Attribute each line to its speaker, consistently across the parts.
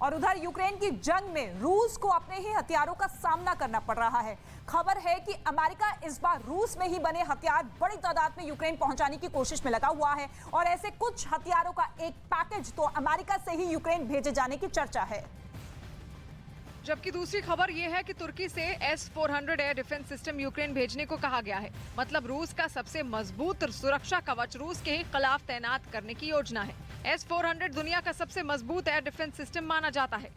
Speaker 1: और उधर यूक्रेन की जंग में रूस को अपने ही हथियारों का सामना करना पड़ रहा है। खबर है कि अमेरिका इस बार रूस में ही बने हथियार बड़ी तादाद में यूक्रेन पहुंचाने की कोशिश में लगा हुआ है और ऐसे कुछ हथियारों का एक पैकेज तो अमेरिका से ही यूक्रेन भेजे जाने की चर्चा है।
Speaker 2: जबकि दूसरी खबर यह है कि तुर्की से S-400 air defence system Ukraine भेजने को कहा गया है। मतलब रूस का सबसे मजबूत सुरक्षा कवच रूस के ही खिलाफ तैनात करने की योजना है। S-400 दुनिया का सबसे मजबूत एयर डिफेंस सिस्टम माना जाता है।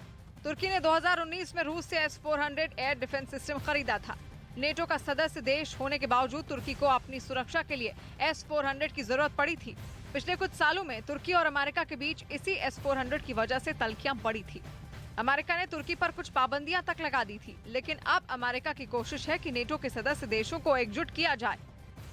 Speaker 2: तुर्की ने 2019 में रूस से S-400 एयर डिफेंस सिस्टम खरीदा था। नेटो का सदस्य देश होने के बावजूद तुर्की को अपनी सुरक्षा के लिए S-400 की जरूरत पड़ी थी। पिछले कुछ सालों में तुर्की और अमेरिका के बीच इसी S-400 की वजह से तल्खियां बढ़ी थी। अमेरिका ने तुर्की पर कुछ पाबंदियां तक लगा दी थी, लेकिन अब अमेरिका की कोशिश है कि नेटो के सदस्य देशों को एकजुट किया जाए।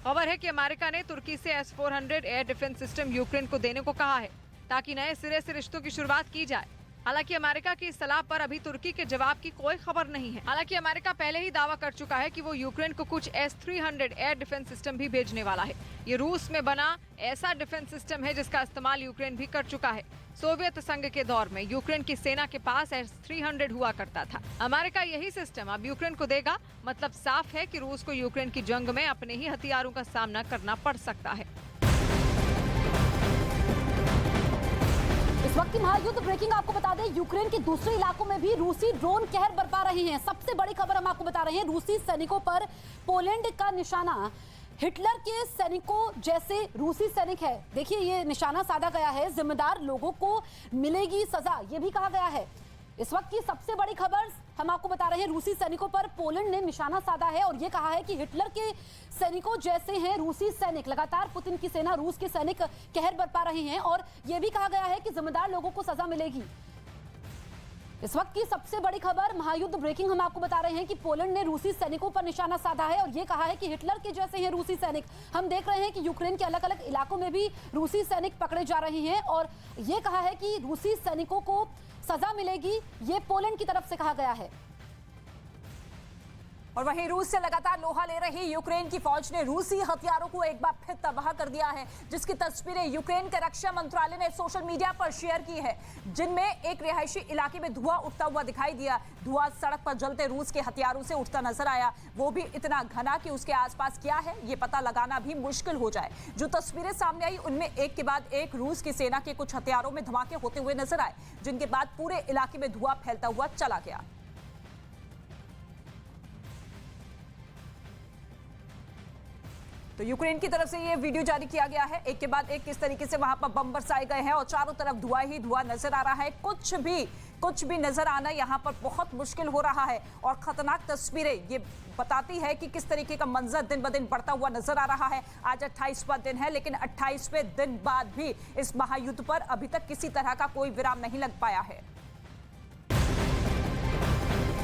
Speaker 2: खबर है कि अमेरिका ने तुर्की से S-400 air defence system Ukraine को देने को कहा है ताकि नए सिरे से रिश्तों की शुरुआत की जाए। हालांकि अमेरिका की इस सलाह पर अभी तुर्की के जवाब की कोई खबर नहीं है। हालांकि अमेरिका पहले ही दावा कर चुका है कि वो यूक्रेन को कुछ S-300 एयर डिफेंस सिस्टम भी भेजने वाला है। ये रूस में बना ऐसा डिफेंस सिस्टम है जिसका इस्तेमाल यूक्रेन भी कर चुका है। सोवियत संघ के दौर में यूक्रेन की सेना के पास S-300 हुआ करता था। अमेरिका यही सिस्टम अब यूक्रेन को देगा। मतलब साफ है कि रूस को यूक्रेन की जंग में अपने ही हथियारों का सामना करना पड़ सकता है।
Speaker 3: इस वक्त की महायुद्ध ब्रेकिंग आपको बता दें, यूक्रेन के दूसरे इलाकों में भी रूसी ड्रोन कहर बरपा रहे हैं। सबसे बड़ी खबर हम आपको बता रहे हैं, रूसी सैनिकों पर पोलैंड का निशाना। हिटलर के सैनिकों जैसे रूसी सैनिक है, देखिए ये निशाना साधा गया है। जिम्मेदार लोगों को मिलेगी सजा, ये भी कहा गया है। इस वक्त की सबसे बड़ी खबर हम आपको बता रहे हैं, रूसी सैनिकों पर पोलैंड ने निशाना साधा है और ये कहा है कि हिटलर के सैनिकों जैसे हैं रूसी सैनिक। लगातार पुतिन की सेना, रूस के सैनिक कहर बरपा रहे हैं और यह भी कहा गया है कि जिम्मेदार लोगों को सजा मिलेगी। इस वक्त की सबसे बड़ी खबर, महायुद्ध ब्रेकिंग हम आपको बता रहे हैं कि पोलैंड ने रूसी सैनिकों पर निशाना साधा है और यह कहा है कि हिटलर के जैसे हैं रूसी सैनिक। हम देख रहे हैं कि यूक्रेन के अलग अलग इलाकों में भी रूसी सैनिक पकड़े जा रहे हैं और यह कहा है कि रूसी सैनिकों को सजा मिलेगी, ये पोलैंड की तरफ से कहा गया है।
Speaker 1: और वहीं रूस से लगातार लोहा ले रही यूक्रेन की फौज ने रूसी हथियारों को एक बार फिर तबाह कर दिया है, जिसकी तस्वीरें यूक्रेन के रक्षा मंत्रालय ने सोशल मीडिया पर शेयर की है, जिनमें एक रिहायशी इलाके में धुआं उठता हुआ दिखाई दिया। धुआं सड़क पर जलते रूस के हथियारों से उठता नजर आया, वो भी इतना घना कि उसके आसपास क्या है ये पता लगाना भी मुश्किल हो जाए। जो तस्वीरें सामने आई उनमें एक के बाद एक रूस की सेना के कुछ हथियारों में धमाके होते हुए नजर आए, जिनके बाद पूरे इलाके में धुआं फैलता हुआ चला गया। तो यूक्रेन की तरफ से ये वीडियो जारी किया गया है, एक के बाद एक किस तरीके से वहां पर बम बरसाए गए हैं और चारों तरफ धुआं ही धुआं नजर आ रहा है। कुछ भी नजर आना यहाँ पर बहुत मुश्किल हो रहा है और खतरनाक तस्वीरें ये बताती है कि किस तरीके का मंजर दिन ब दिन बढ़ता हुआ नजर आ रहा है। आज 28वां दिन है, लेकिन 28वें दिन बाद भी इस महायुद्ध पर अभी तक किसी तरह का कोई विराम नहीं लग पाया है।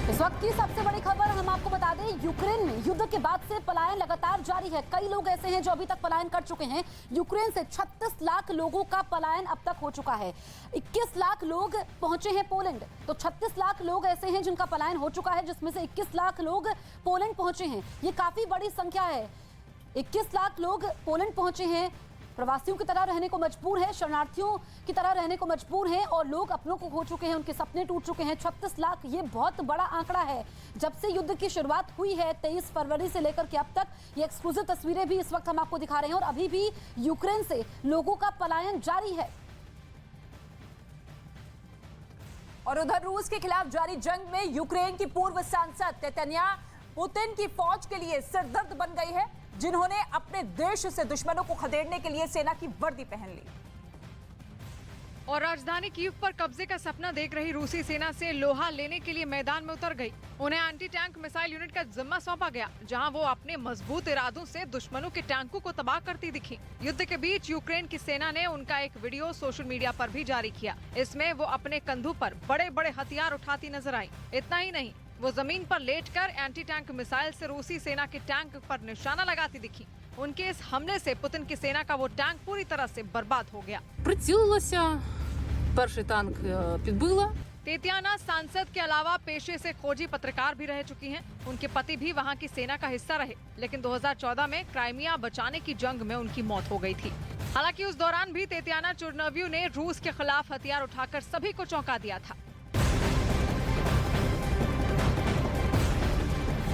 Speaker 3: इस वक्त की सबसे बड़ी खबर हम आपको बता दें, यूक्रेन में युद्ध के बाद से पलायन लगातार जारी है। कई लोग ऐसे हैं जो अभी तक पलायन कर चुके हैं। यूक्रेन से 36 लाख लोगों का पलायन अब तक हो चुका है। 21 लाख लोग पहुंचे हैं पोलैंड, तो 36 लाख लोग ऐसे हैं जिनका पलायन हो चुका है, जिसमें से 21 लाख लोग पोलैंड पहुंचे हैं। ये काफी बड़ी संख्या है। 21 लाख लोग पोलैंड पहुंचे हैं, प्रवासियों की तरह रहने को मजबूर है, शरणार्थियों की तरह रहने को मजबूर हैं और लोग अपनों को खो चुके हैं, उनके सपने टूट चुके हैं। 36 लाख ये बहुत बड़ा आंकड़ा है। जब से युद्ध की शुरुआत हुई है 23 फरवरी से लेकर के अब तक, ये एक्सक्लूसिव तस्वीरें भी इस वक्त हम आपको दिखा रहे हैं और अभी भी यूक्रेन से लोगों का पलायन जारी है।
Speaker 1: और उधर रूस के खिलाफ जारी जंग में यूक्रेन की पूर्व सांसद तेतनिया पुतिन की फौज के लिए सिरदर्द बन गई है, जिन्होंने अपने देश से दुश्मनों को खदेड़ने के लिए सेना की वर्दी पहन ली
Speaker 2: और राजधानी कीव पर कब्जे का सपना देख रही रूसी सेना से लोहा लेने के लिए मैदान में उतर गई। उन्हें एंटी टैंक मिसाइल यूनिट का जिम्मा सौंपा गया, जहां वो अपने मजबूत इरादों से दुश्मनों के टैंकों को तबाह करती दिखी। युद्ध के बीच यूक्रेन की सेना ने उनका एक वीडियो सोशल मीडिया पर भी जारी किया। इसमें वो अपने कंधों पर बड़े बड़े हथियार उठाती नजर आई। इतना ही नहीं, वो जमीन पर लेटकर एंटी टैंक मिसाइल से रूसी सेना के टैंक पर निशाना लगाती दिखी। उनके इस हमले से पुतिन की सेना का वो टैंक पूरी तरह से बर्बाद हो गया।
Speaker 4: Прицілилася, перший танк підбила.
Speaker 2: तेतियाना सांसद के अलावा पेशे से खोजी पत्रकार भी रह चुकी हैं। उनके पति भी वहां की सेना का हिस्सा रहे, लेकिन 2014 में क्राइमिया बचाने की जंग में उनकी मौत हो गई थी। हालांकि उस दौरान भी तेतियाना चुरनोव्यू ने रूस के खिलाफ हथियार उठाकर सभी को चौंका दिया था।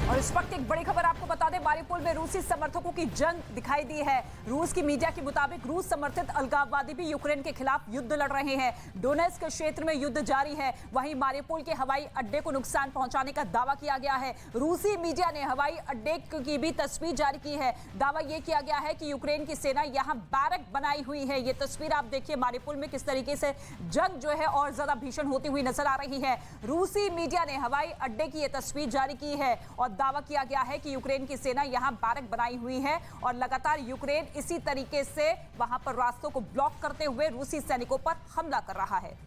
Speaker 1: और इस वक्त एक बड़ी खबर आपको बता दें, मारिउपोल में रूसी समर्थकों की जंग दिखाई दी है। रूस की मीडिया के मुताबिक रूस समर्थित अलगाववादी भी यूक्रेन के खिलाफ युद्ध लड़ रहे हैं। डोनेट्स्क क्षेत्र में युद्ध जारी है। वहीं मारिउपोल के हवाई अड्डे को नुकसान पहुंचाने का दावा किया गया है। रूसी मीडिया ने हवाई अड्डे की भी तस्वीर जारी की है। दावा यह किया गया है कि यूक्रेन की सेना यहां बैरक बनाई हुई है। ये तस्वीर आप देखिए मारिउपोल में किस तरीके से जंग जो है और ज्यादा भीषण होती हुई नजर आ रही है। रूसी मीडिया ने हवाई अड्डे की यह तस्वीर जारी की है और दावा किया गया है कि यूक्रेन की सेना यहां बैरक बनाई हुई है और लगातार यूक्रेन इसी तरीके से वहां पर रास्तों को ब्लॉक करते हुए रूसी सैनिकों पर हमला कर रहा है।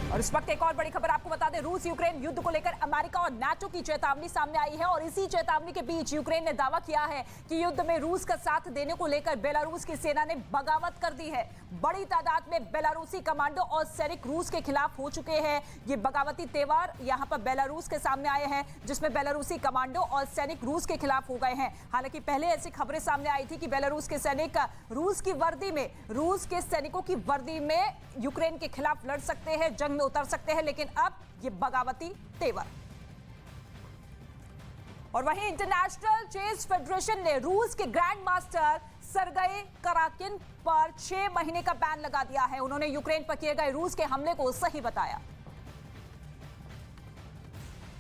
Speaker 1: और इस वक्त एक और बड़ी खबर आपको बता दें, रूस यूक्रेन युद्ध को लेकर अमेरिका और नाटो की चेतावनी सामने आई है और इसी चेतावनी के बीच यूक्रेन ने दावा किया है कि युद्ध में रूस का साथ देने को लेकर बेलारूस की सेना ने बगावत कर दी है। बड़ी तादाद में बेलारूसी कमांडो और सैनिक रूस के खिलाफ हो चुके हैं। ये बगावती तेवर यहां पर बेलारूस के सामने आए हैं, जिसमें बेलारूसी कमांडो और सैनिक रूस के खिलाफ हो गए हैं। हालांकि पहले ऐसी खबरें सामने आई थी कि बेलारूस के सैनिक रूस की वर्दी में, रूस के सैनिकों की वर्दी में यूक्रेन के खिलाफ लड़ सकते हैं, जंग में उतर सकते हैं, लेकिन अब ये बगावती तेवर। और वहीं इंटरनेशनल चेस फेडरेशन ने रूस के ग्रैंड मास्टर सरगई कराकिन पर 6 महीने का बैन लगा दिया है। उन्होंने यूक्रेन पर किए गए रूस के हमले को सही बताया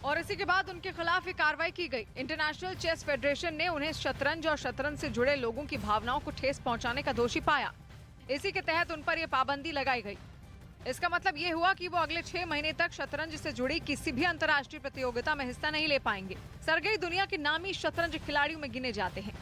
Speaker 2: और इसी के बाद उनके खिलाफ ये कार्रवाई की गई। इंटरनेशनल चेस फेडरेशन ने उन्हें शतरंज और शतरंज से जुड़े लोगों की भावनाओं को ठेस पहुंचाने का दोषी पाया। इसी के तहत उन पर यह पाबंदी लगाई गई। इसका मतलब ये हुआ कि वो अगले 6 महीने तक शतरंज से जुड़ी किसी भी अंतर्राष्ट्रीय प्रतियोगिता में हिस्सा नहीं ले पाएंगे। सरगई दुनिया के नामी शतरंज खिलाड़ियों में गिने जाते हैं,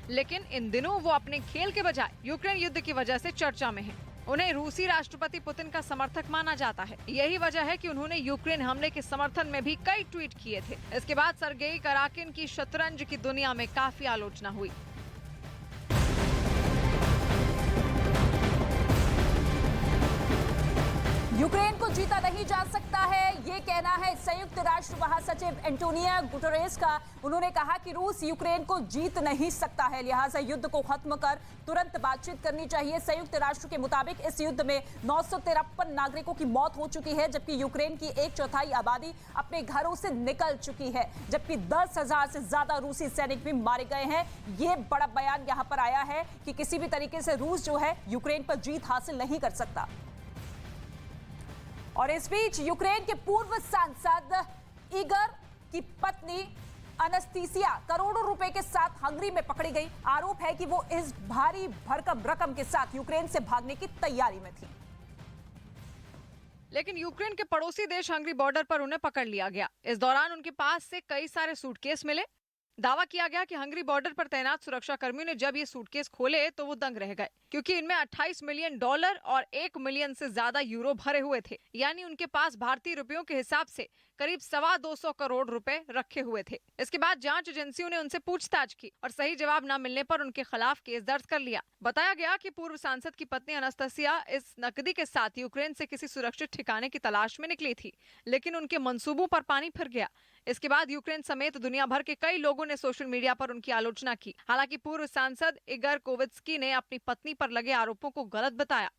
Speaker 2: लेकिन इन दिनों वो अपने खेल के बजाय यूक्रेन युद्ध की वजह से चर्चा में हैं। उन्हें रूसी राष्ट्रपति पुतिन का समर्थक माना जाता है। यही वजह है कि उन्होंने यूक्रेन हमले के समर्थन में भी कई ट्वीट किए थे। इसके बाद सरगई कराकिन की शतरंज की दुनिया में काफी आलोचना हुई।
Speaker 1: यूक्रेन को जीता नहीं जा सकता है, ये कहना है संयुक्त राष्ट्र महासचिव एंटोनियो गुटेरेस का। उन्होंने कहा कि रूस यूक्रेन को जीत नहीं सकता है, लिहाजा युद्ध को खत्म कर तुरंत बातचीत करनी चाहिए। संयुक्त राष्ट्र के मुताबिक इस युद्ध में 953 नागरिकों की मौत हो चुकी है, जबकि यूक्रेन की 1/4 आबादी अपने घरों से निकल चुकी है, जबकि 10,000 से ज्यादा रूसी सैनिक भी मारे गए हैं। ये बड़ा बयान यहां पर आया है कि किसी भी तरीके से रूस जो है यूक्रेन पर जीत हासिल नहीं कर सकता। और इस बीच यूक्रेन के पूर्व सांसद इगर की पत्नी अनस्तीसिया करोड़ों रुपए के साथ हंगरी में पकड़ी गई। आरोप है कि वो इस भारी भरकम रकम के साथ यूक्रेन से भागने की तैयारी में थी,
Speaker 2: लेकिन यूक्रेन के पड़ोसी देश हंगरी बॉर्डर पर उन्हें पकड़ लिया गया। इस दौरान उनके पास से कई सारे सूटकेस मिले। दावा किया गया कि हंगरी बॉर्डर पर तैनात सुरक्षा कर्मियों ने जब ये सूटकेस खोले तो वो दंग रह गए, क्योंकि इनमें $28 मिलियन और 1 मिलियन से ज्यादा यूरो भरे हुए थे। यानी उनके पास भारतीय रुपयों के हिसाब से करीब 225 करोड़ रुपए रखे हुए थे। इसके बाद जांच एजेंसियों ने उनसे पूछताछ की और सही जवाब न मिलने पर उनके खिलाफ केस दर्ज कर लिया। बताया गया कि पूर्व सांसद की पत्नी अनस्तसिया इस नकदी के साथ यूक्रेन से किसी सुरक्षित ठिकाने की तलाश में निकली थी, लेकिन उनके मंसूबों पर पानी फिर गया। इसके बाद यूक्रेन समेत दुनिया भर के कई लोगों ने सोशल मीडिया पर उनकी आलोचना की। हालांकि पूर्व सांसद इगर कोवित्स्की ने अपनी पत्नी पर लगे आरोपों को गलत बताया।